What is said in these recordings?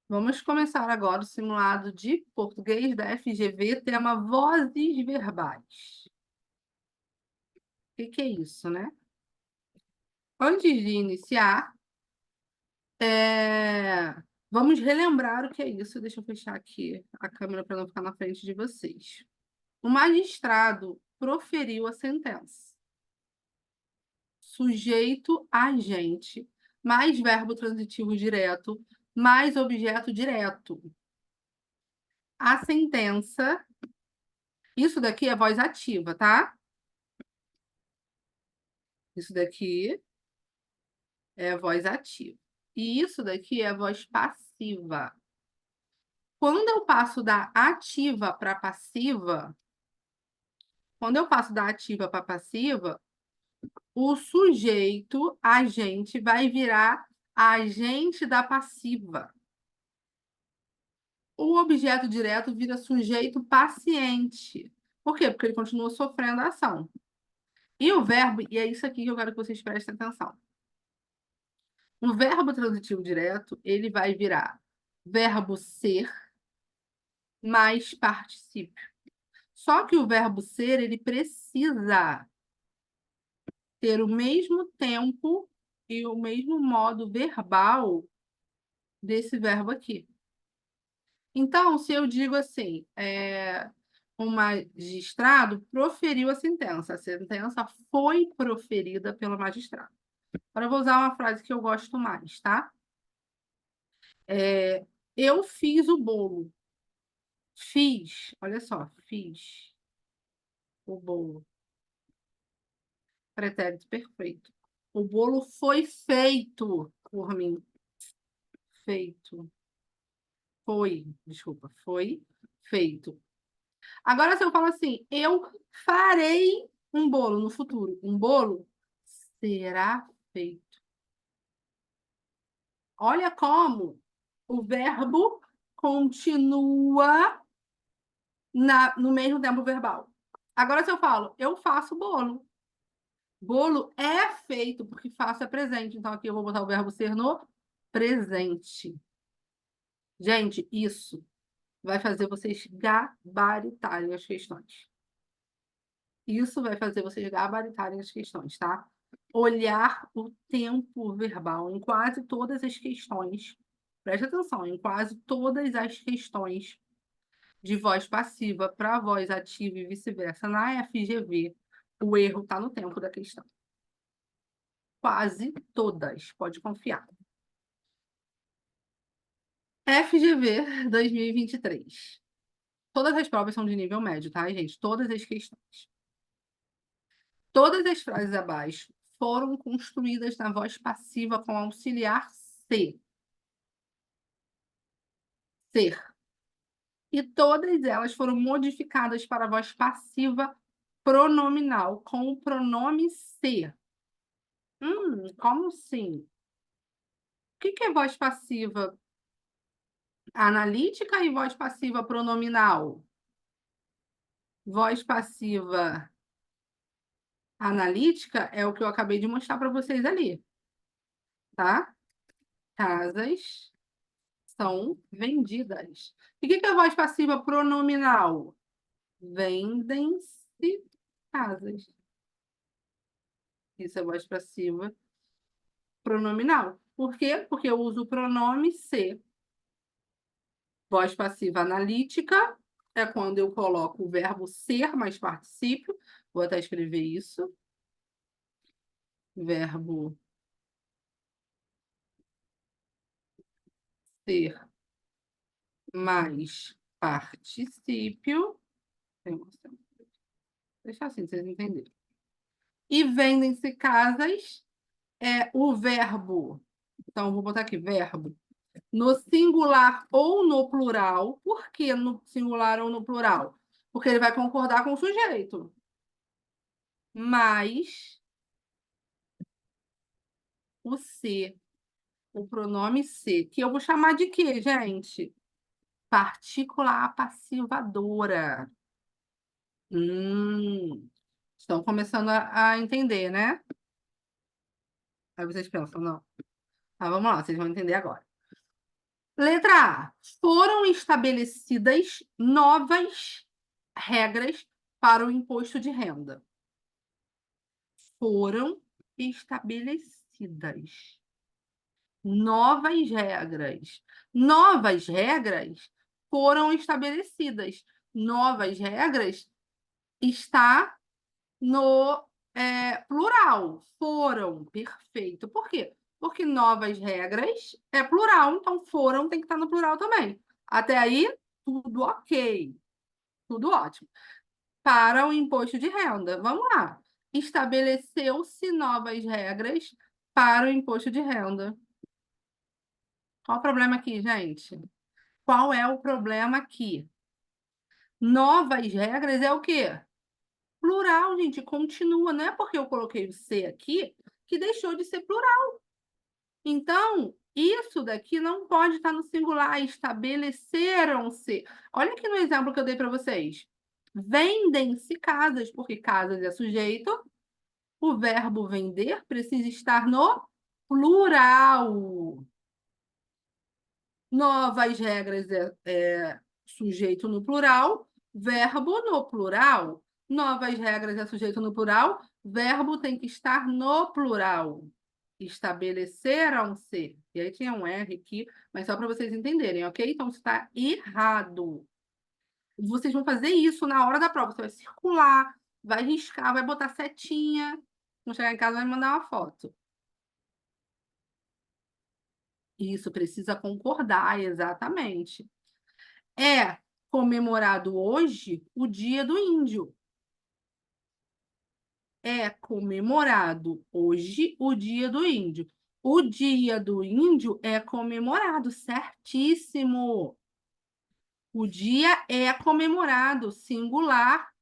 Vamos começar agora o simulado de português da FGV, tema vozes verbais. O que é isso, né? Antes de iniciar, vamos relembrar o que é isso. Deixa eu fechar aqui a câmera para não ficar na frente de vocês. O magistrado proferiu a sentença. Sujeito, agente, mais verbo transitivo direto, mais objeto direto. A sentença. Isso daqui é voz ativa, tá? Isso daqui é voz ativa. E isso daqui é voz passiva. Quando eu passo da ativa para passiva, quando eu passo da ativa para passiva, o sujeito, agente, vai virar agente da passiva. O objeto direto vira sujeito paciente. Por quê? Porque ele continua sofrendo a ação. E o verbo, e é isso aqui que eu quero que vocês prestem atenção. O verbo transitivo direto, ele vai virar verbo ser mais particípio. Só que o verbo ser, ele precisa ter o mesmo tempo e o mesmo modo verbal desse verbo aqui. Então, se eu digo assim, o magistrado proferiu a sentença foi proferida pelo magistrado. Agora eu vou usar uma frase que eu gosto mais, tá? Eu fiz o bolo. Fiz, olha só, fiz o bolo. Pretérito perfeito. O bolo foi feito por mim. Feito. Foi, desculpa, foi feito. Agora, se eu falo assim, eu farei um bolo no futuro. Um bolo será feito. Olha como o verbo continua no mesmo tempo verbal. Agora, se eu falo, eu faço bolo. Bolo é feito, porque faço é presente. Então, aqui eu vou botar o verbo ser no presente. Gente, isso vai fazer vocês gabaritarem as questões. Isso vai fazer vocês gabaritarem as questões, tá? Olhar o tempo verbal em quase todas as questões. Preste atenção, em quase todas as questões de voz passiva para voz ativa e vice-versa na FGV, o erro está no tempo da questão. Quase todas, pode confiar. FGV 2023. Todas as provas são de nível médio, tá, gente? Todas as questões. Todas as frases abaixo foram construídas na voz passiva com auxiliar ser. Ser. E todas elas foram modificadas para a voz passiva pronominal com o pronome ser. Como assim? O que é voz passiva analítica e voz passiva pronominal? Voz passiva analítica é o que eu acabei de mostrar para vocês ali, tá? Casas são vendidas. E o que é voz passiva pronominal? Vendem-se casas. Isso é voz passiva pronominal. Por quê? Porque eu uso o pronome se. Voz passiva analítica é quando eu coloco o verbo ser mais particípio. Vou até escrever isso. Verbo ser mais particípio. Deixa assim, vocês entenderem. E vendem-se casas é o verbo. Então, vou botar aqui, verbo. No singular ou no plural. Por que no singular ou no plural? Porque ele vai concordar com o sujeito. Mas o ser, o pronome ser, que eu vou chamar de quê, gente? Partícula apassivadora. Estão começando a entender, né? Aí vocês pensam, não. Ah, vamos lá, vocês vão entender agora. Letra A. Foram estabelecidas novas regras para o imposto de renda. Foram estabelecidas novas regras. Novas regras foram estabelecidas. Novas regras está no plural. Foram, perfeito. Por quê? Porque novas regras é plural, então foram tem que estar no plural também. Até aí, tudo ok, tudo ótimo. Para o imposto de renda, vamos lá. Estabeleceu-se novas regras para o imposto de renda. Qual o problema aqui, gente? Qual é o problema aqui? Novas regras é o quê? Plural, gente, continua. Não é porque eu coloquei o C aqui que deixou de ser plural. Então, isso daqui não pode estar no singular. Estabeleceram-se. Olha aqui no exemplo que eu dei para vocês. Vendem-se casas, porque casas é sujeito. O verbo vender precisa estar no plural. Novas regras é sujeito no plural, verbo no plural. Novas regras é sujeito no plural, verbo tem que estar no plural. Estabeleceram-se. E aí tinha um R aqui, mas só para vocês entenderem, ok? Então está errado. Vocês vão fazer isso na hora da prova. Você vai circular, vai riscar, vai botar setinha. Quando chegar em casa, vai mandar uma foto. Isso precisa concordar, exatamente. É comemorado hoje o Dia do Índio. É comemorado hoje o Dia do Índio. O Dia do Índio é comemorado, certíssimo. O dia é comemorado, singular,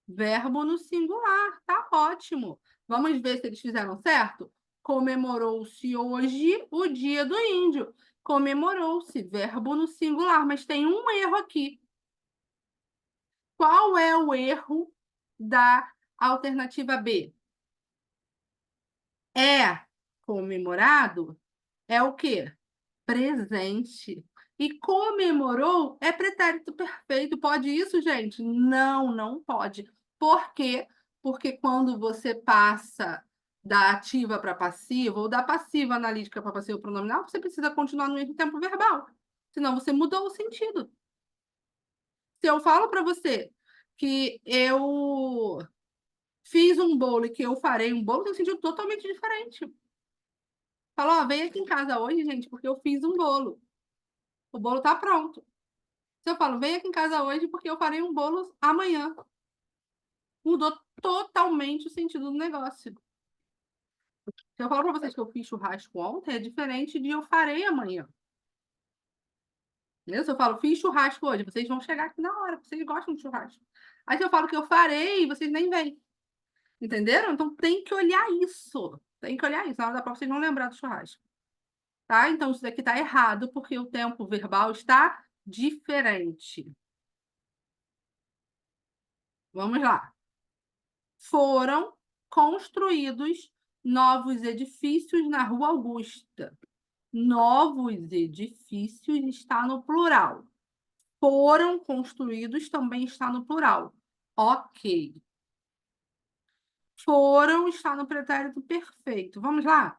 verbo no singular, tá ótimo. Vamos ver se eles fizeram certo? Comemorou-se hoje o Dia do Índio. Comemorou-se, verbo no singular, mas tem um erro aqui. Qual é o erro da alternativa B? É comemorado? É o quê? Presente. E comemorou é pretérito perfeito. Pode isso, gente? Não, não pode. Por quê? Porque quando você passa da ativa para passiva ou da passiva analítica para passiva pronominal, você precisa continuar no mesmo tempo verbal. Senão você mudou o sentido. Se eu falo para você que eu fiz um bolo e que eu farei um bolo, tem um sentido totalmente diferente. Fala, ó, vem aqui em casa hoje, gente, porque eu fiz um bolo. O bolo tá pronto. Se eu falo, vem aqui em casa hoje porque eu farei um bolo amanhã. Mudou totalmente o sentido do negócio. Se eu falo para vocês que eu fiz churrasco ontem, é diferente de eu farei amanhã. Entendeu? Se eu falo, fiz churrasco hoje, vocês vão chegar aqui na hora, porque vocês gostam de churrasco. Aí se eu falo que eu farei, vocês nem vêm. Entenderam? Então tem que olhar isso. Tem que olhar isso. Na hora da prova vocês vão lembrar do churrasco. Tá? Então isso daqui está errado, porque o tempo verbal está diferente. Vamos lá. Foram construídos novos edifícios na Rua Augusta. Novos edifícios está no plural. Foram construídos também está no plural. Ok. Foram está no pretérito perfeito. Vamos lá?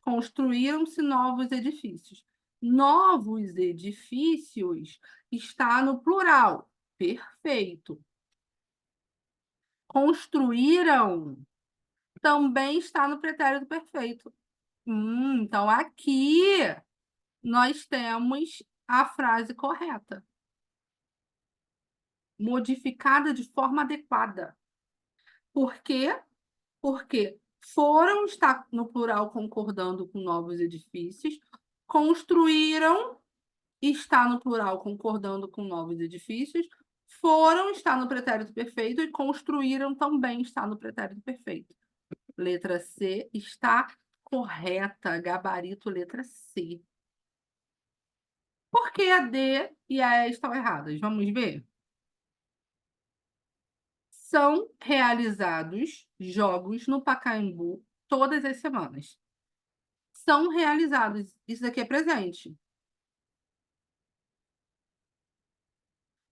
Construíram-se novos edifícios. Novos edifícios está no plural. Perfeito. Construíram também está no pretérito perfeito. Então aqui nós temos a frase correta, modificada de forma adequada. Por quê? Porque foram está no plural concordando com novos edifícios, construíram está no plural concordando com novos edifícios, foram está no pretérito perfeito e construíram também está no pretérito perfeito. Letra C está correta, gabarito letra C. Por que a D e a E estão erradas? Vamos ver. São realizados jogos no Pacaembu todas as semanas. são realizados. Isso daqui é presente.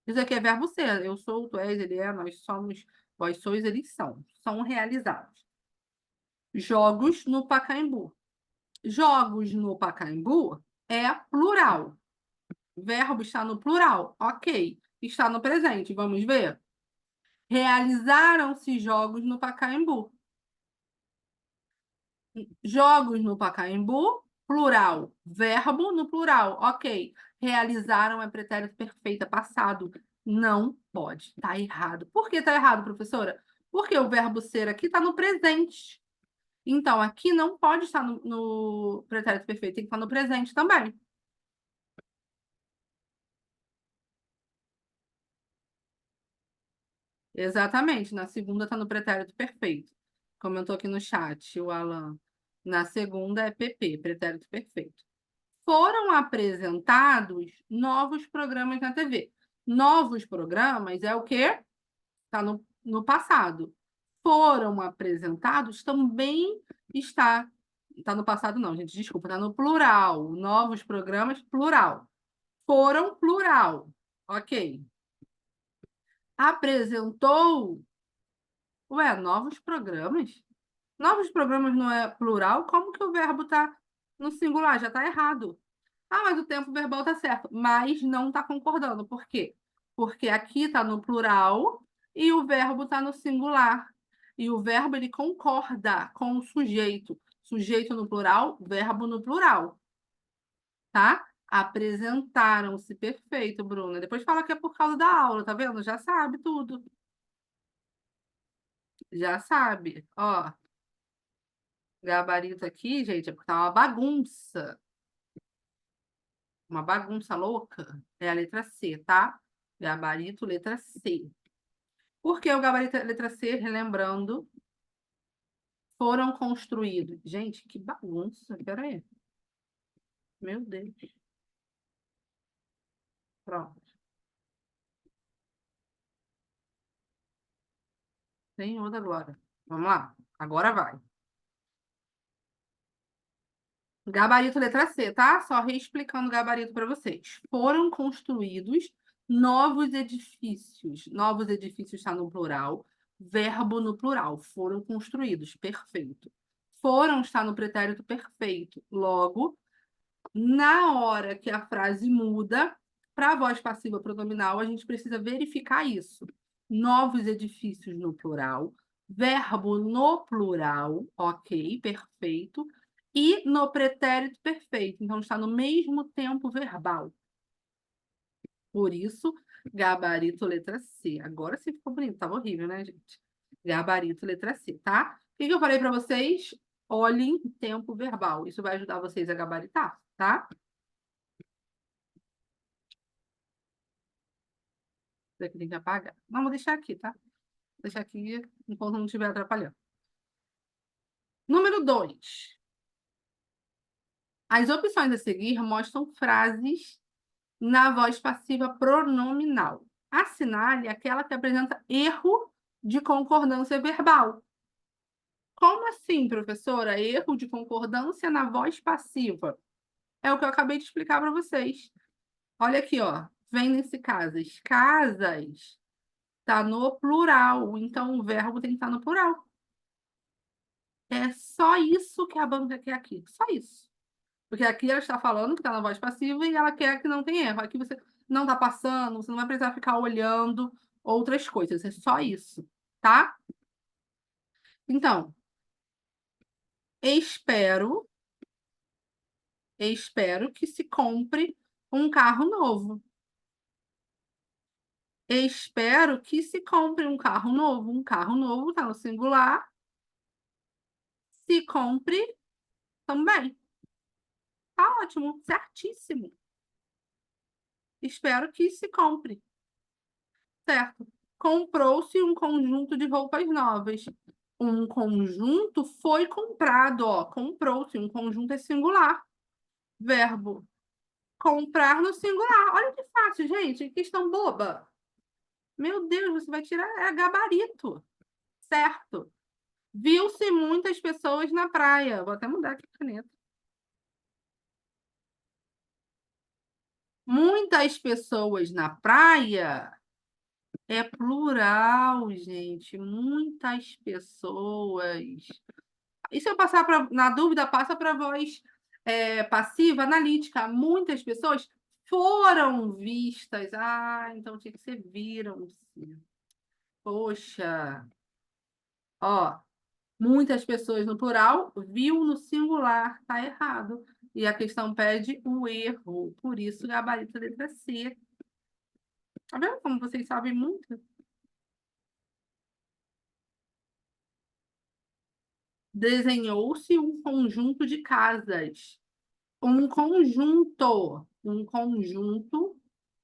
Isso aqui é verbo ser. Eu sou, tu és, ele é, nós somos, vós sois, eles são. São realizados. Jogos no Pacaembu. Jogos no Pacaembu é plural. Verbo está no plural. Ok. Está no presente. Vamos ver? Realizaram-se jogos no Pacaembu. Jogos no Pacaembu, plural. Verbo no plural. Ok. Realizaram é pretérito perfeito, é passado. Não pode. Está errado. Por que está errado, professora? Porque o verbo ser aqui está no presente. Então, aqui não pode estar no pretérito perfeito, tem que estar no presente também. Exatamente. Na segunda está no pretérito perfeito. Comentou aqui no chat, o Alan. Na segunda é PP, pretérito perfeito. Foram apresentados novos programas na TV. Novos programas é o quê? Está no passado. Foram apresentados também está. Está no passado, não, gente, desculpa, está no plural. Novos programas, plural. Foram, plural. Ok. Apresentou. Ué, novos programas? Novos programas não é plural? Como que o verbo está no singular? Já está errado. Ah, mas o tempo verbal está certo. Mas não está concordando. Por quê? Porque aqui está no plural e o verbo está no singular. E o verbo ele concorda com o sujeito. Sujeito no plural, verbo no plural. Tá? Apresentaram-se. Perfeito, Bruna. Depois fala que é por causa da aula, tá vendo? Já sabe tudo. Já sabe. Ó, gabarito aqui, gente, é porque tá uma bagunça. Uma bagunça louca. É a letra C, tá? Gabarito, letra C. Por que o gabarito é letra C? Relembrando, foram construídos. Gente, que bagunça. Pera aí. Meu Deus. Pronto. Senhor da glória. Vamos lá. Agora vai. Gabarito letra C, tá? Só reexplicando o gabarito para vocês. Foram construídos novos edifícios. Novos edifícios está no plural. Verbo no plural. Foram construídos. Perfeito. Foram está no pretérito perfeito. Logo, na hora que a frase muda para a voz passiva pronominal, a gente precisa verificar isso. Novos edifícios no plural, verbo no plural, ok, perfeito, e no pretérito perfeito. Então, está no mesmo tempo verbal. Por isso, gabarito letra C. Agora sim ficou bonito, estava horrível, né, gente? Gabarito letra C, tá? O que que eu falei para vocês? Olhem o tempo verbal. Isso vai ajudar vocês a gabaritar, tá? Isso aqui tem que apagar. Não, vou deixar aqui, tá? Vou deixar aqui enquanto não estiver atrapalhando. Número 2. As opções a seguir mostram frases na voz passiva pronominal. Assinale aquela que apresenta erro de concordância verbal. Como assim, professora? Erro de concordância na voz passiva. É o que eu acabei de explicar para vocês. Olha aqui, ó. Vendem-se casas. Casas está no plural, então o verbo tem que estar no plural. É só isso que a banca quer aqui. Só isso. Porque aqui ela está falando que está na voz passiva e ela quer que não tenha erro. Aqui você não está passando, você não vai precisar ficar olhando outras coisas. É só isso, tá? Então, espero, espero que se compre um carro novo. Espero que se compre um carro novo. Um carro novo está no singular. Se compre também. Tá ótimo, certíssimo. Espero que se compre. Certo. Comprou-se um conjunto de roupas novas. Um conjunto foi comprado, ó. Comprou-se. Um conjunto é singular. Verbo comprar no singular. Olha que fácil, gente. Que questão boba. Meu Deus, você vai tirar gabarito. Certo. Viu-se muitas pessoas na praia. Vou até mudar aqui a caneta. Muitas pessoas na praia é plural, gente. Muitas pessoas. E se eu passar na dúvida, passa para voz passiva, analítica. Muitas pessoas foram vistas. Ah, então tinha que ser viram-se. Poxa. Ó, muitas pessoas no plural, viu no singular, tá errado. E a questão pede o erro. Por isso, gabarito letra C. Tá vendo como vocês sabem muito? Desenhou-se um conjunto de casas. Um conjunto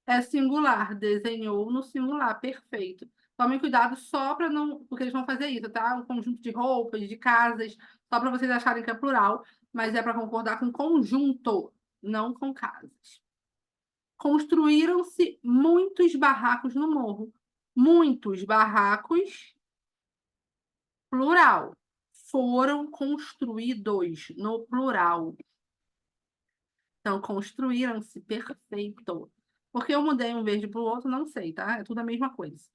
é singular. Desenhou no singular, perfeito. Tomem cuidado só para não. Porque eles vão fazer isso, tá? Um conjunto de roupas, de casas, só para vocês acharem que é plural, mas é para concordar com conjunto, não com casas. Construíram-se muitos barracos no morro. Muitos barracos, plural. Foram construídos no plural. Então, construíram-se, perfeito. Porque eu mudei um verde para o outro, não sei, tá? É tudo a mesma coisa.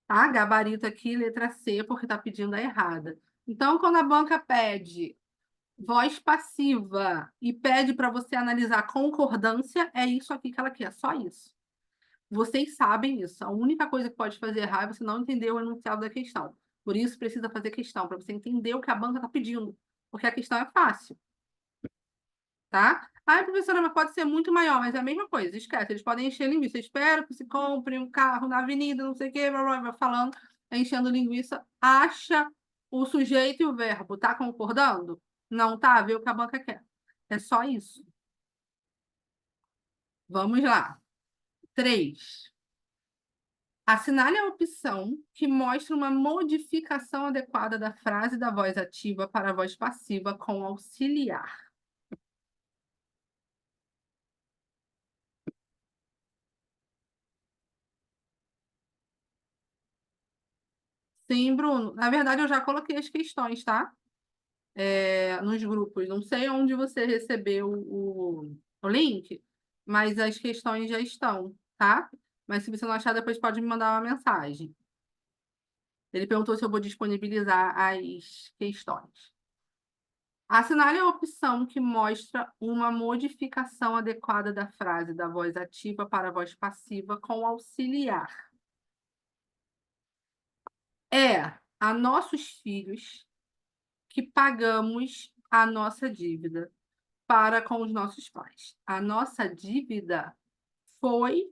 Tá? Gabarito aqui, letra C, porque tá pedindo a errada. Então, quando a banca pede voz passiva e pede para você analisar concordância, é isso aqui que ela quer, só isso. Vocês sabem isso. A única coisa que pode fazer errar é você não entender o enunciado da questão. Por isso, precisa fazer questão, para você entender o que a banca está pedindo. Porque a questão é fácil, tá? Ah, professora, mas pode ser muito maior, mas é a mesma coisa, esquece. Eles podem encher linguiça. Eu espero que se compre um carro na avenida, não sei o quê, blá, blá, blá, falando, enchendo linguiça. Acha o sujeito e o verbo. Tá concordando? Não tá? Vê o que a banca quer. É só isso. Vamos lá. 3. Assinale a opção que mostra uma modificação adequada da frase da voz ativa para a voz passiva com auxiliar. Sim, Bruno. Na verdade, eu já coloquei as questões, tá? Nos grupos. Não sei onde você recebeu o link, mas as questões já estão, tá? Mas se você não achar, depois pode me mandar uma mensagem. Ele perguntou se eu vou disponibilizar as questões. Assinale a opção que mostra uma modificação adequada da frase da voz ativa para a voz passiva com auxiliar. É a nossos filhos que pagamos a nossa dívida para com os nossos pais. A nossa dívida foi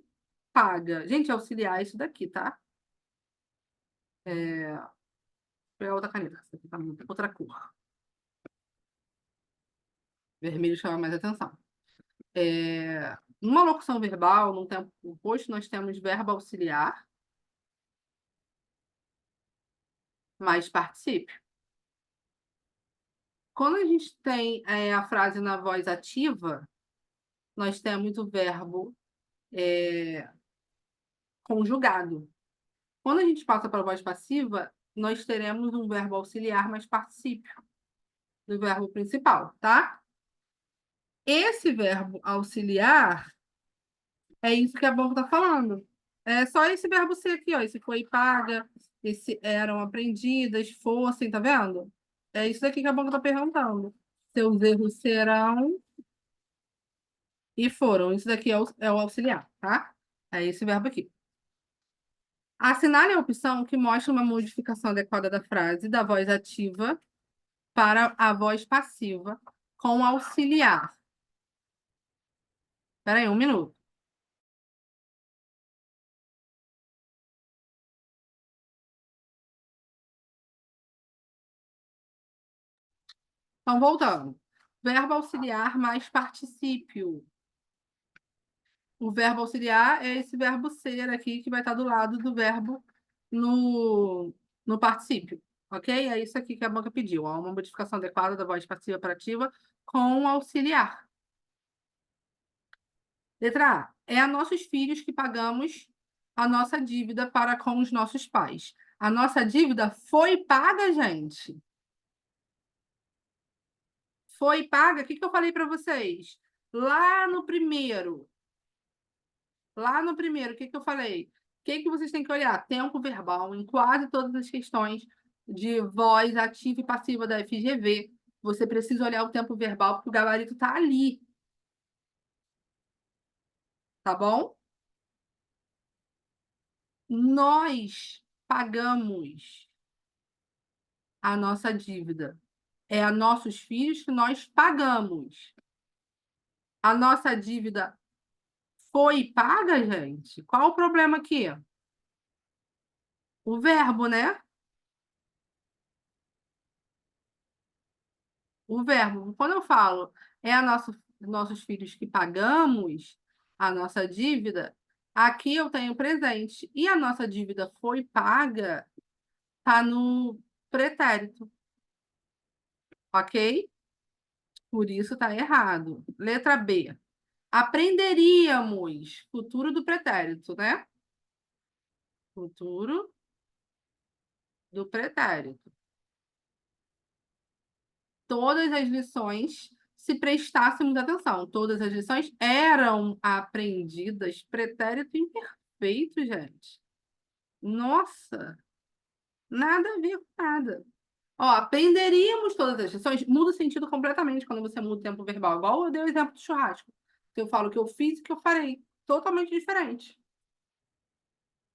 paga. Gente, auxiliar é isso daqui, tá? Vou pegar outra caneta, essa aqui tá outra cor. Vermelho chama mais atenção. Numa locução verbal, num tempo composto, nós temos verbo auxiliar mais particípio. Quando a gente tem a frase na voz ativa, nós temos o verbo conjugado. Quando a gente passa para a voz passiva, nós teremos um verbo auxiliar mais particípio do verbo principal, tá? Esse verbo auxiliar é isso que a banca está falando. É só esse verbo ser aqui, ó. Esse foi paga, esse eram aprendidas, fossem, tá vendo? É isso daqui que a banca está perguntando. Seus erros serão e foram. Isso daqui é o auxiliar, tá? É esse verbo aqui. Assinale a opção que mostra uma modificação adequada da frase da voz ativa para a voz passiva com auxiliar. Espera aí, um minuto. Então, voltando. Verbo auxiliar mais particípio. O verbo auxiliar é esse verbo ser aqui, que vai estar do lado do verbo no particípio. Ok? É isso aqui que a banca pediu. Ó, uma modificação adequada da voz passiva para ativa com auxiliar. Letra A. É a nossos filhos que pagamos a nossa dívida para com os nossos pais. A nossa dívida foi paga, gente. Foi paga? O que eu falei para vocês? Lá no primeiro, o que que eu falei? O que que vocês têm que olhar? Tempo verbal em quase todas as questões de voz ativa e passiva da FGV. Você precisa olhar o tempo verbal porque o gabarito está ali, tá bom? Nós pagamos a nossa dívida. É a nossos filhos que nós pagamos. A nossa dívida foi paga, gente? Qual o problema aqui? O verbo, né? O verbo. Quando eu falo nossos filhos que pagamos a nossa dívida, aqui eu tenho presente. E a nossa dívida foi paga, tá no pretérito, ok? Por isso tá errado. Letra B. Aprenderíamos. Futuro do pretérito, né? Futuro do pretérito. Todas as lições, se prestássemos atenção, todas as lições eram aprendidas. Pretérito imperfeito, gente. Nossa, nada a ver com nada. Ó, aprenderíamos todas as lições, muda o sentido completamente quando você muda o tempo verbal. Igual eu dei o exemplo do churrasco. Que eu falo que eu fiz e que eu farei. Totalmente diferente.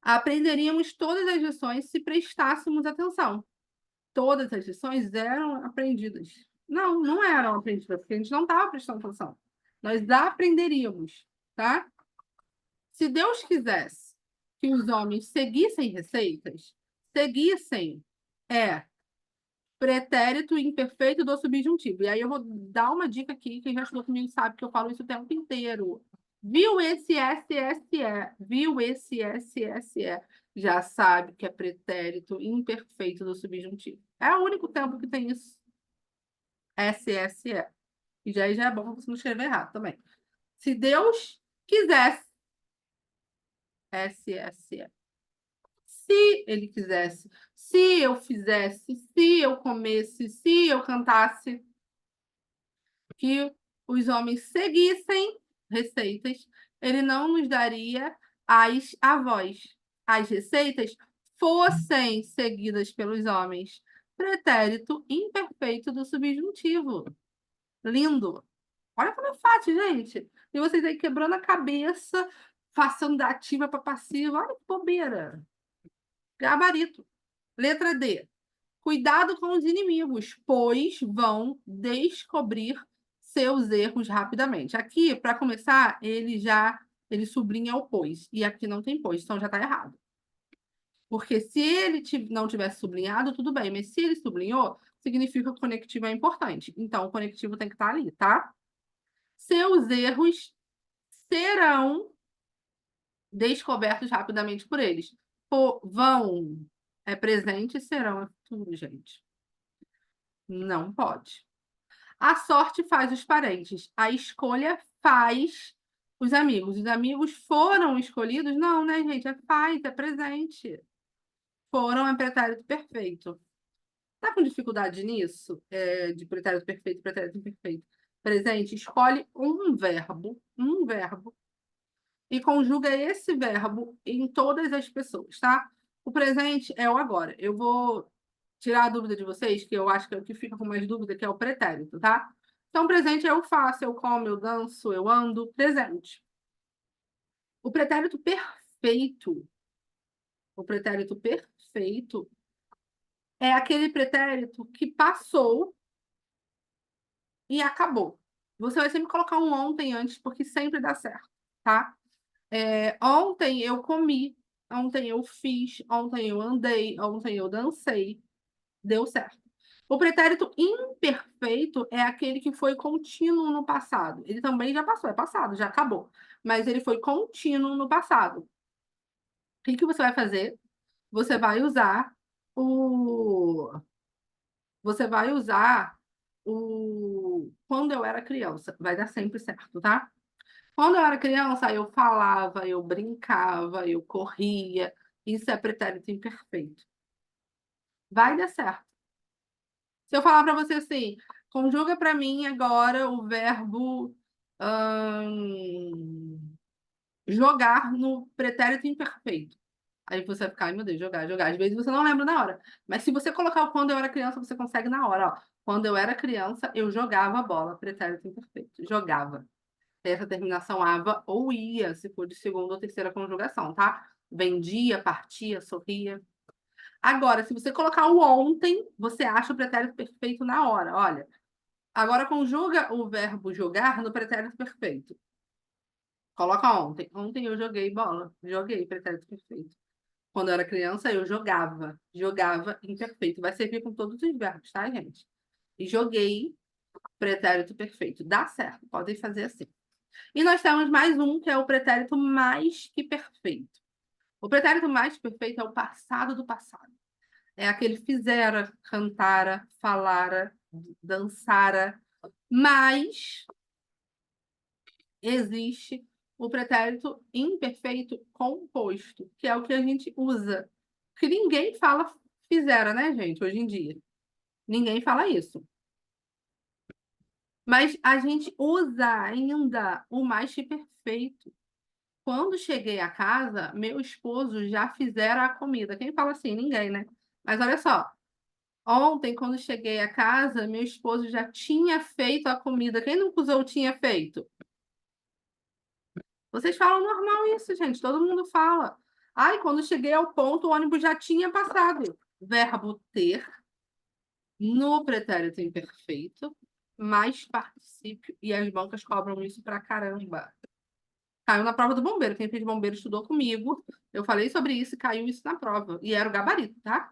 Aprenderíamos todas as lições se prestássemos atenção. Todas as lições eram aprendidas. Não, não eram aprendidas, porque a gente não estava prestando atenção. Nós aprenderíamos, tá? Se Deus quisesse que os homens seguissem receitas, seguissem é pretérito imperfeito do subjuntivo. E aí eu vou dar uma dica aqui, quem já estudou comigo sabe que eu falo isso o tempo inteiro. Viu esse SSE? Viu esse SSE? Já sabe que é pretérito imperfeito do subjuntivo. É o único tempo que tem isso. SSE. E já é bom você não escrever errado também. Se Deus quisesse, SSE. Se ele quisesse, se eu fizesse, se eu comesse, se eu cantasse, que os homens seguissem receitas, ele não nos daria as avós. As receitas fossem seguidas pelos homens. Pretérito imperfeito do subjuntivo. Lindo. Olha como é fácil, gente. E vocês aí quebrando a cabeça, passando da ativa para passiva. Olha que bobeira. Gabarito. Letra D. Cuidado com os inimigos, pois vão descobrir seus erros rapidamente. Aqui, para começar, ele sublinha o pois, e aqui não tem pois, então já está errado. Porque se ele não tivesse sublinhado, tudo bem, mas se ele sublinhou, significa que o conectivo é importante. Então, o conectivo tem que estar ali, tá? Seus erros serão descobertos rapidamente por eles. Vão é presente, serão é futuro, gente. Não pode. A sorte faz os parentes, a escolha faz os amigos. Os amigos foram escolhidos? Não, né, gente? É faz, é presente. Foram é pretérito perfeito. Tá com dificuldade nisso? De pretérito perfeito, pretérito imperfeito. Presente, escolhe um verbo, e conjuga esse verbo em todas as pessoas, tá? O presente é o agora. Eu vou tirar a dúvida de vocês, que eu acho que é o que fica com mais dúvida, que é o pretérito, tá? Então, presente eu faço, eu como, eu danço, eu ando, presente. O pretérito perfeito, o pretérito perfeito é aquele pretérito que passou e acabou. Você vai sempre colocar um ontem antes, porque sempre dá certo, tá? Ontem eu comi, ontem eu fiz, ontem eu andei, ontem eu dancei, deu certo. O pretérito imperfeito é aquele que foi contínuo no passado. Ele também já passou, é passado, já acabou. Mas ele foi contínuo no passado. O que que você vai fazer? Você vai usar o. Você vai usar o. Quando eu era criança. Vai dar sempre certo, tá? Quando eu era criança, eu falava, eu brincava, eu corria. Isso é pretérito imperfeito. Vai dar certo. Se eu falar para você assim, conjuga para mim agora o verbo Jogar no pretérito imperfeito. Aí você vai ficar, ai meu Deus, jogar, jogar. Às vezes você não lembra na hora. Mas se você colocar o quando eu era criança, você consegue na hora, ó. Quando eu era criança, eu jogava bola, pretérito imperfeito. Jogava. Essa terminação ava ou ia, se for de segunda ou terceira conjugação, tá? Vendia, partia, sorria. Agora, se você colocar o ontem, você acha o pretérito perfeito na hora. Olha, agora conjuga o verbo jogar no pretérito perfeito. Coloca ontem. Ontem eu joguei bola. Joguei pretérito perfeito. Quando eu era criança, eu jogava. Jogava imperfeito. Vai servir com todos os verbos, tá, gente? E joguei pretérito perfeito. Dá certo. Podem fazer assim. E nós temos mais um, que é o pretérito mais que perfeito. O pretérito mais perfeito é o passado do passado. É aquele fizera, cantara, falara, dançara. Mas existe o pretérito imperfeito composto, que é o que a gente usa. Que ninguém fala fizera, né, gente, hoje em dia. Ninguém fala isso. Mas a gente usa ainda o mais que perfeito. Quando cheguei a casa, meu esposo já fizera a comida. Quem fala assim? Ninguém, né? Mas olha só, ontem, quando cheguei a casa, meu esposo já tinha feito a comida. Quem nunca usou tinha feito? Vocês falam normal isso, gente. Todo mundo fala. Ai, quando cheguei ao ponto, o ônibus já tinha passado. Verbo ter no pretérito imperfeito, mais particípio. E as bancas cobram isso pra caramba. Caiu na prova do bombeiro. Quem fez bombeiro estudou comigo. Eu falei sobre isso e caiu isso na prova. E era o gabarito, tá?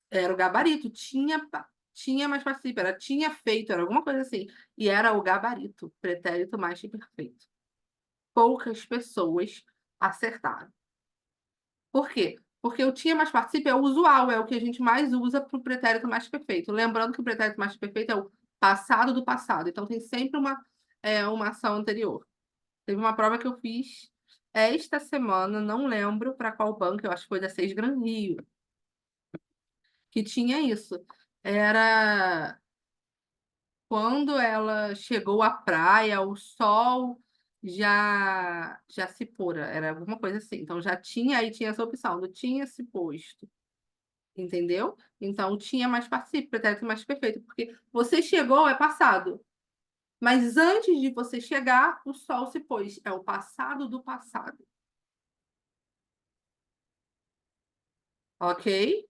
Era o gabarito. Tinha mais particípio. Era tinha feito, era alguma coisa assim. E era o gabarito. Pretérito mais que perfeito. Poucas pessoas acertaram. Por quê? Porque o tinha mais participe é o usual, é o que a gente mais usa para o pretérito mais perfeito. Lembrando que o pretérito mais perfeito é o passado do passado. Então tem sempre uma ação anterior. Teve uma prova que eu fiz esta semana, não lembro para qual banco, eu acho que foi da Seis Gran Rio, que tinha isso. Era quando ela chegou à praia, o sol já se pôra, era alguma coisa assim. Então já tinha, aí tinha essa opção, não tinha se posto, entendeu? Então tinha mais participo, pretérito mais perfeito, porque você chegou é passado, mas antes de você chegar, o sol se pôs, é o passado do passado, ok?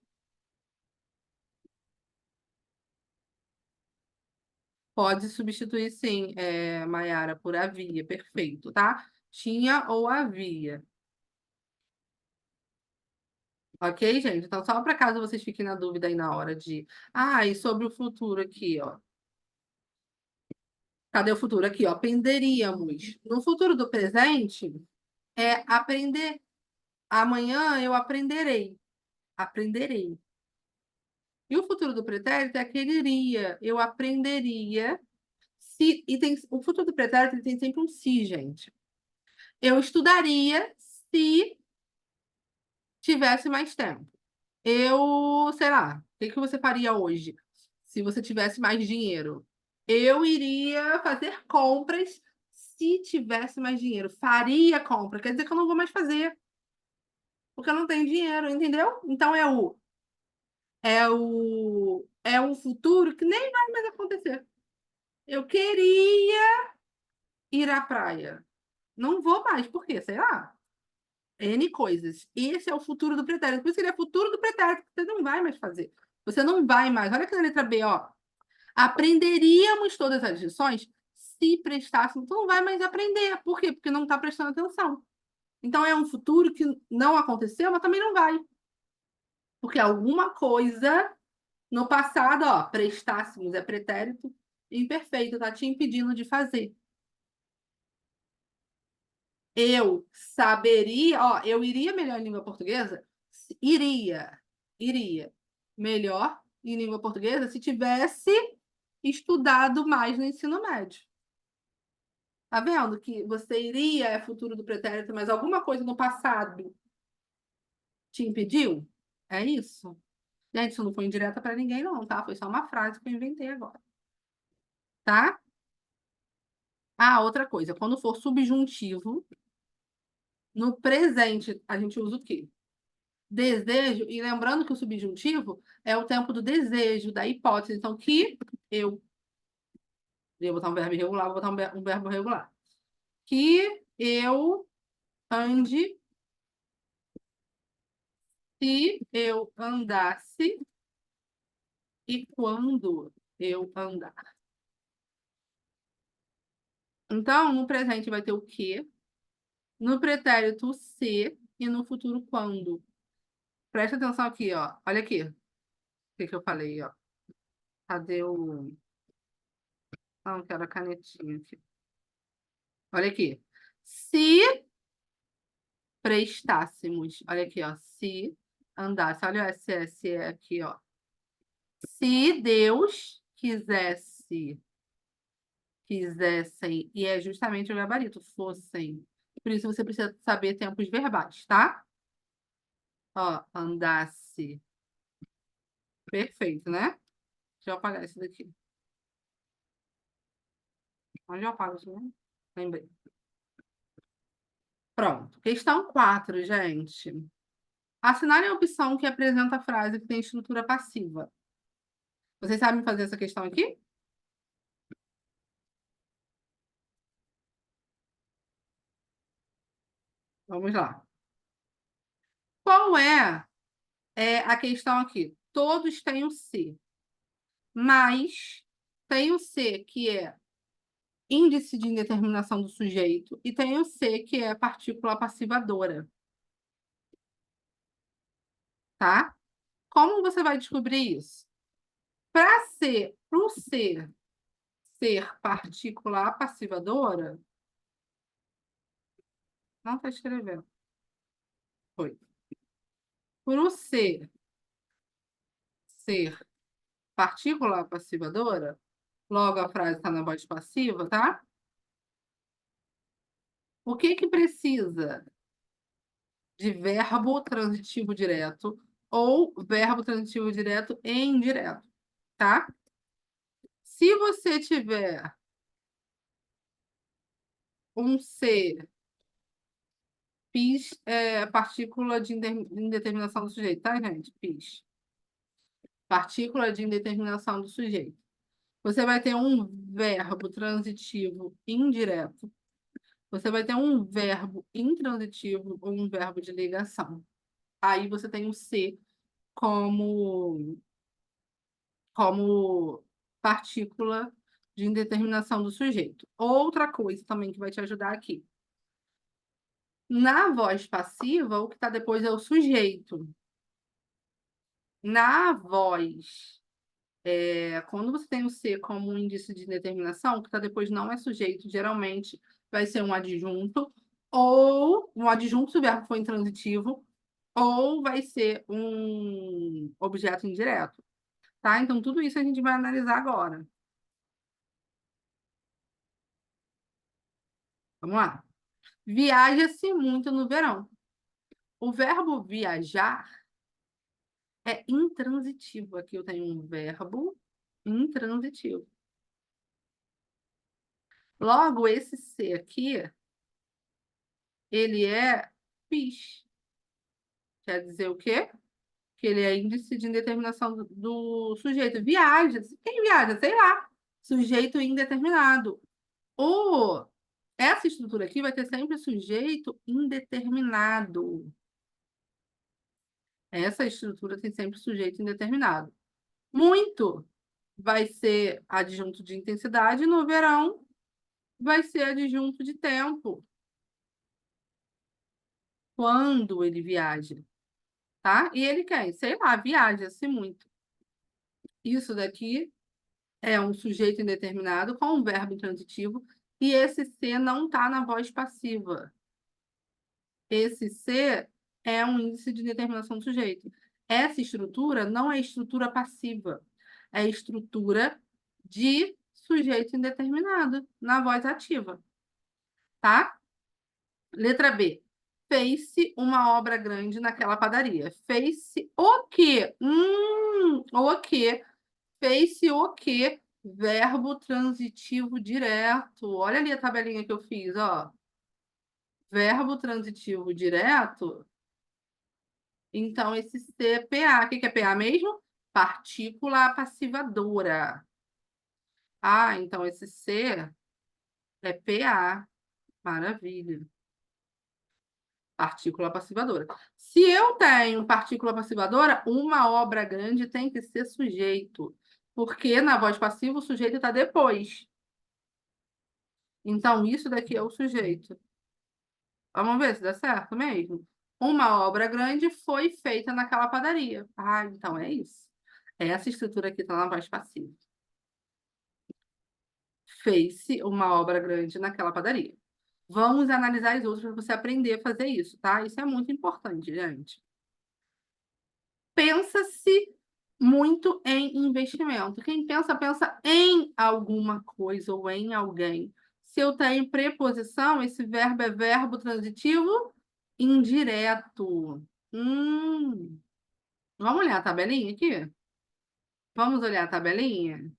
Pode substituir sim, Maiara, por havia, perfeito, tá? Tinha ou havia. Ok, gente? Então, só para caso vocês fiquem na dúvida aí na hora de. Ah, e sobre o futuro aqui, ó. Cadê o futuro? Aqui, ó. Aprenderíamos. No futuro do presente, é aprender. Amanhã eu aprenderei. Aprenderei. E o futuro do pretérito é aquele iria. Eu aprenderia. Se, e tem, o futuro do pretérito ele tem sempre um se, gente. Eu estudaria se tivesse mais tempo. Eu, sei lá, o que que você faria hoje se você tivesse mais dinheiro? Eu iria fazer compras se tivesse mais dinheiro. Faria compra, quer dizer que eu não vou mais fazer, porque eu não tenho dinheiro, entendeu? Então é um futuro que nem vai mais acontecer. Eu queria ir à praia. Não vou mais, por quê? Sei lá. N coisas. Esse é o futuro do pretérito. Por isso que ele é futuro do pretérito, que você não vai mais fazer. Você não vai mais. Olha aqui na letra B, ó. Aprenderíamos todas as lições se prestássemos. Então não vai mais aprender. Por quê? Porque não está prestando atenção. Então é um futuro que não aconteceu, mas também não vai. Porque alguma coisa no passado, ó, prestássemos é pretérito imperfeito, tá te impedindo de fazer. Eu saberia, ó, eu iria melhor em língua portuguesa? Iria, iria melhor em língua portuguesa se tivesse estudado mais no ensino médio. Tá vendo que você iria é futuro do pretérito, mas alguma coisa no passado te impediu? É isso? Gente, isso não foi indireta para ninguém, não, tá? Foi só uma frase que eu inventei agora. tá? Ah, outra coisa, quando for subjuntivo, no presente a gente usa o quê? Desejo, e lembrando que o subjuntivo é o tempo do desejo, da hipótese. Então, que eu vou botar um verbo irregular, vou botar um verbo regular. Que eu ande, se eu andasse e quando eu andar. Então, no presente vai ter o que, no pretérito o se e no futuro quando. Presta atenção aqui, ó. Olha aqui. O que que eu falei, ó. Cadê o... Não, quero a canetinha aqui. Olha aqui. Se prestássemos, olha aqui, ó. Se andasse, olha o SSE aqui, ó. Se Deus quisessem, e é justamente o gabarito, fossem. Por isso você precisa saber tempos verbais, tá? Ó, andasse. Perfeito, né? Deixa eu apagar esse daqui. Onde eu apago isso, né? Lembrei. Pronto. Questão 4, gente. Assinale a opção que apresenta a frase que tem estrutura passiva. Vocês sabem fazer essa questão aqui? Vamos lá. Qual é a questão aqui? Todos têm o se, mas tem o se que é índice de indeterminação do sujeito e tem o se que é partícula passivadora, tá? Como você vai descobrir isso? Para o ser ser partícula passivadora, não está escrevendo. Foi. Por o ser partícula passivadora, logo a frase está na voz passiva, tá? O que que precisa de verbo transitivo direto ou verbo transitivo direto e indireto, tá? Se você tiver um ser, pis é partícula de indeterminação do sujeito, tá, gente? Pis. Partícula de indeterminação do sujeito. Você vai ter um verbo transitivo indireto. Você vai ter um verbo intransitivo ou um verbo de ligação. Aí você tem o ser como, como partícula de indeterminação do sujeito. Outra coisa também que vai te ajudar aqui. Na voz passiva, o que está depois é o sujeito. Na voz, quando você tem o ser como um indício de indeterminação, o que está depois não é sujeito, geralmente vai ser um adjunto, ou um adjunto se o verbo for intransitivo, ou vai ser um objeto indireto, tá? Então, tudo isso a gente vai analisar agora. Vamos lá. Viaja-se muito no verão. O verbo viajar é intransitivo. Aqui eu tenho um verbo intransitivo. Logo, esse ser aqui, ele é PIS. Quer dizer o quê? Que ele é índice de indeterminação do sujeito. Viaja. Quem viaja? Sei lá. Sujeito indeterminado. Essa estrutura aqui vai ter sempre sujeito indeterminado. Essa estrutura tem sempre sujeito indeterminado. Muito vai ser adjunto de intensidade, no verão vai ser adjunto de tempo. Quando ele viaja, tá? E ele quer, sei lá, viaja-se muito. Isso daqui é um sujeito indeterminado com um verbo intransitivo e esse ser não está na voz passiva. Esse ser é um índice de determinação do sujeito. Essa estrutura não é estrutura passiva, é estrutura de sujeito indeterminado na voz ativa, tá? Letra B. Fez-se uma obra grande naquela padaria. Fez-se o quê? O quê? Fez-se o quê Verbo transitivo direto. Olha ali a tabelinha que eu fiz, ó. Verbo transitivo direto. Então, esse C é PA. O que que é PA mesmo? Partícula passivadora. Ah, então esse C é PA. Maravilha. Partícula passivadora. Se eu tenho partícula passivadora, uma obra grande tem que ser sujeito. Porque na voz passiva o sujeito está depois. Então, isso daqui é o sujeito. Vamos ver se dá certo mesmo. Uma obra grande foi feita naquela padaria. Ah, então é isso. Essa estrutura aqui está na voz passiva. Fez-se uma obra grande naquela padaria. Vamos analisar as outras para você aprender a fazer isso, tá? Isso é muito importante, gente. Pensa-se muito em investimento. Quem pensa, pensa em alguma coisa ou em alguém. Se eu tenho preposição, esse verbo é verbo transitivo indireto. Hum. Vamos olhar a tabelinha aqui? Vamos olhar a tabelinha?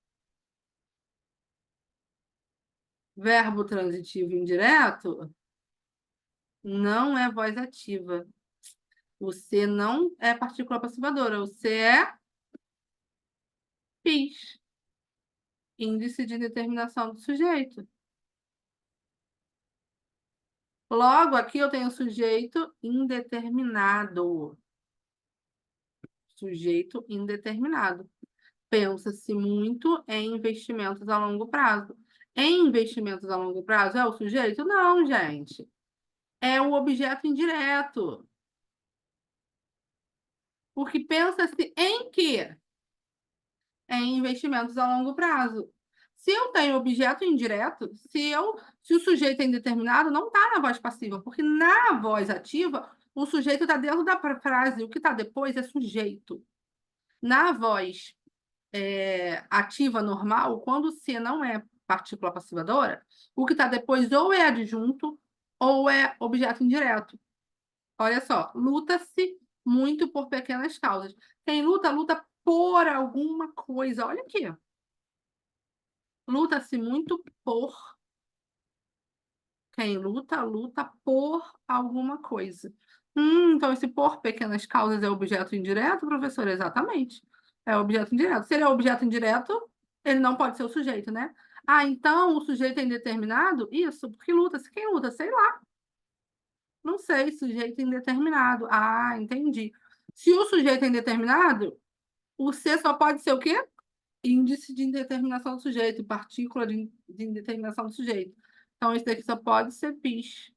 Verbo transitivo indireto não é voz ativa. O C não é partícula passivadora. O C é PIS, índice de determinação do sujeito. Logo, aqui eu tenho sujeito indeterminado. Sujeito indeterminado. Pensa-se muito em investimentos a longo prazo. Em investimentos a longo prazo é o sujeito? Não, gente. É o objeto indireto. Porque pensa-se em quê? Em investimentos a longo prazo. Se eu tenho objeto indireto, se o sujeito é indeterminado, não está na voz passiva, porque na voz ativa, o sujeito está dentro da frase, o que está depois é sujeito. Na voz ativa normal, quando o se não é partícula passivadora, o que está depois ou é adjunto ou é objeto indireto. Olha só, luta-se muito por pequenas causas. Quem luta, luta por alguma coisa. Olha aqui. Luta-se muito por. Quem luta, luta por alguma coisa. Então esse por pequenas causas é objeto indireto, professor? Exatamente. É objeto indireto. Se ele é objeto indireto, ele não pode ser o sujeito, né? Ah, então o sujeito é indeterminado? Isso, porque luta-se. Quem luta? Sei lá. Não sei, sujeito indeterminado. Ah, entendi. Se o sujeito é indeterminado, o C só pode ser o quê? Índice de indeterminação do sujeito, partícula de indeterminação do sujeito. Então, esse daqui só pode ser PIS.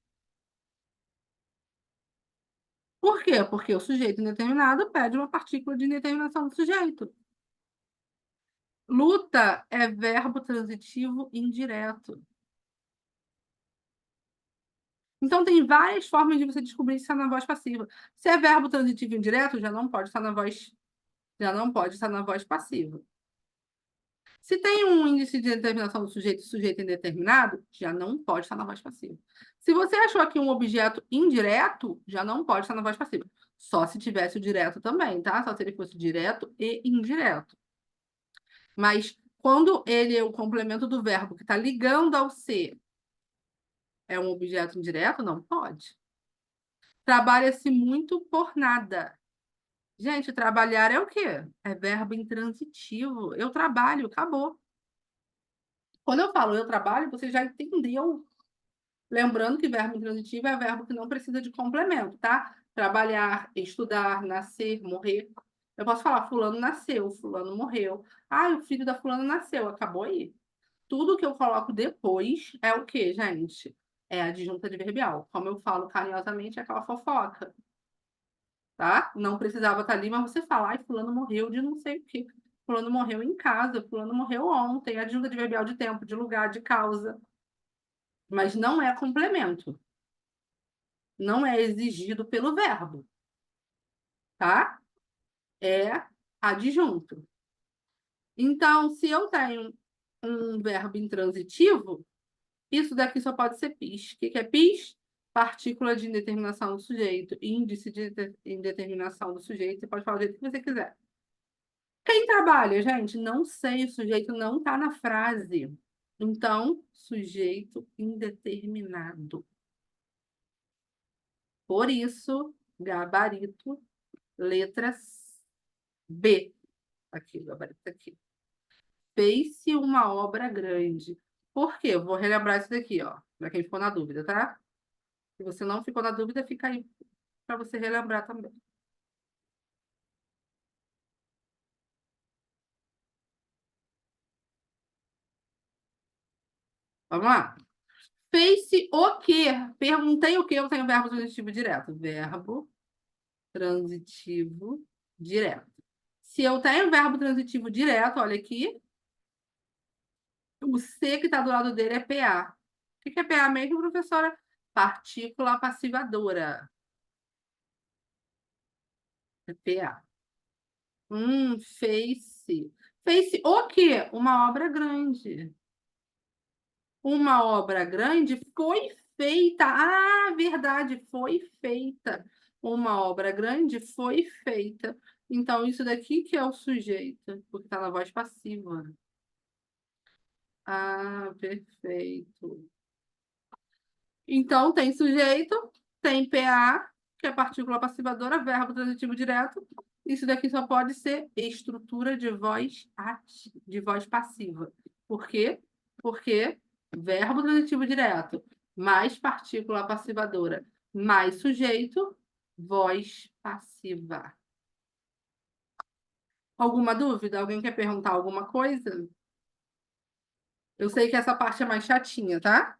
Por quê? Porque o sujeito indeterminado pede uma partícula de indeterminação do sujeito. Luta é verbo transitivo indireto. Então, tem várias formas de você descobrir se está na voz passiva. Se é verbo transitivo indireto, já não pode estar na voz, já não pode estar na voz passiva. Se tem um índice de determinação do sujeito, sujeito indeterminado, já não pode estar na voz passiva. Se você achou aqui um objeto indireto, já não pode estar na voz passiva. Só se tivesse o direto também, tá? Só se ele fosse direto e indireto. Mas quando ele é o complemento do verbo que está ligando ao ser, é um objeto indireto? Não pode. Trabalha-se muito por nada. Gente, trabalhar é o quê? É verbo intransitivo. Eu trabalho, acabou. Quando eu falo eu trabalho, você já entendeu. Lembrando que verbo intransitivo é verbo que não precisa de complemento, tá? Trabalhar, estudar, nascer, morrer. Eu posso falar, fulano nasceu, fulano morreu. Ah, o filho da fulana nasceu, acabou aí. Tudo que eu coloco depois é o quê, gente? É adjunta adverbial. Como eu falo carinhosamente, é aquela fofoca, tá? Não precisava estar ali, mas você fala, ai, fulano morreu de não sei o quê. Fulano morreu em casa, fulano morreu ontem. Adjunta adverbial de tempo, de lugar, de causa. Mas não é complemento. Não é exigido pelo verbo, tá? É adjunto. Então, se eu tenho um verbo intransitivo, isso daqui só pode ser PIS. O que que é PIS? Partícula de indeterminação do sujeito, índice de indeterminação do sujeito. Você pode falar do jeito que você quiser. Quem trabalha, gente? Não sei, o sujeito não está na frase. Então, sujeito indeterminado. Por isso, gabarito, letras B. Aqui, gabarito aqui. Fez-se uma obra grande. Por quê? Eu vou relembrar isso daqui, ó, para quem ficou na dúvida, tá? Se você não ficou na dúvida, fica aí para você relembrar também. Vamos lá. Fez-se o quê? Perguntei o quê? Eu tenho verbo transitivo direto. Verbo transitivo direto. Se eu tenho verbo transitivo direto, olha aqui, o C que está do lado dele é PA. O que é PA mesmo, professora? Partícula passivadora. É PA. Fez-se. Fez-se o quê? Uma obra grande. Uma obra grande foi feita. Ah, verdade, foi feita. Uma obra grande foi feita. Então, isso daqui que é o sujeito, porque está na voz passiva. Ah, perfeito. Então, tem sujeito, tem PA, que é partícula passivadora, verbo transitivo direto. Isso daqui só pode ser estrutura de voz passiva. Por quê? Porque verbo transitivo direto, mais partícula passivadora, mais sujeito, voz passiva. Alguma dúvida? Alguém quer perguntar alguma coisa? Eu sei que essa parte é mais chatinha, tá?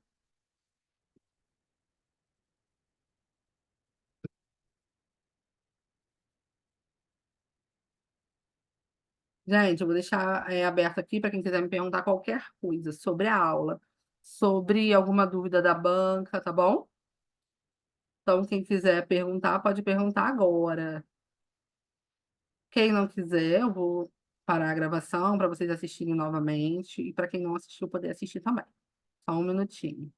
Gente, eu vou deixar aberto aqui para quem quiser me perguntar qualquer coisa sobre a aula, sobre alguma dúvida da banca, tá bom? Então, quem quiser perguntar, pode perguntar agora. Quem não quiser, eu vou parar a gravação para vocês assistirem novamente e para quem não assistiu, poder assistir também. Só um minutinho.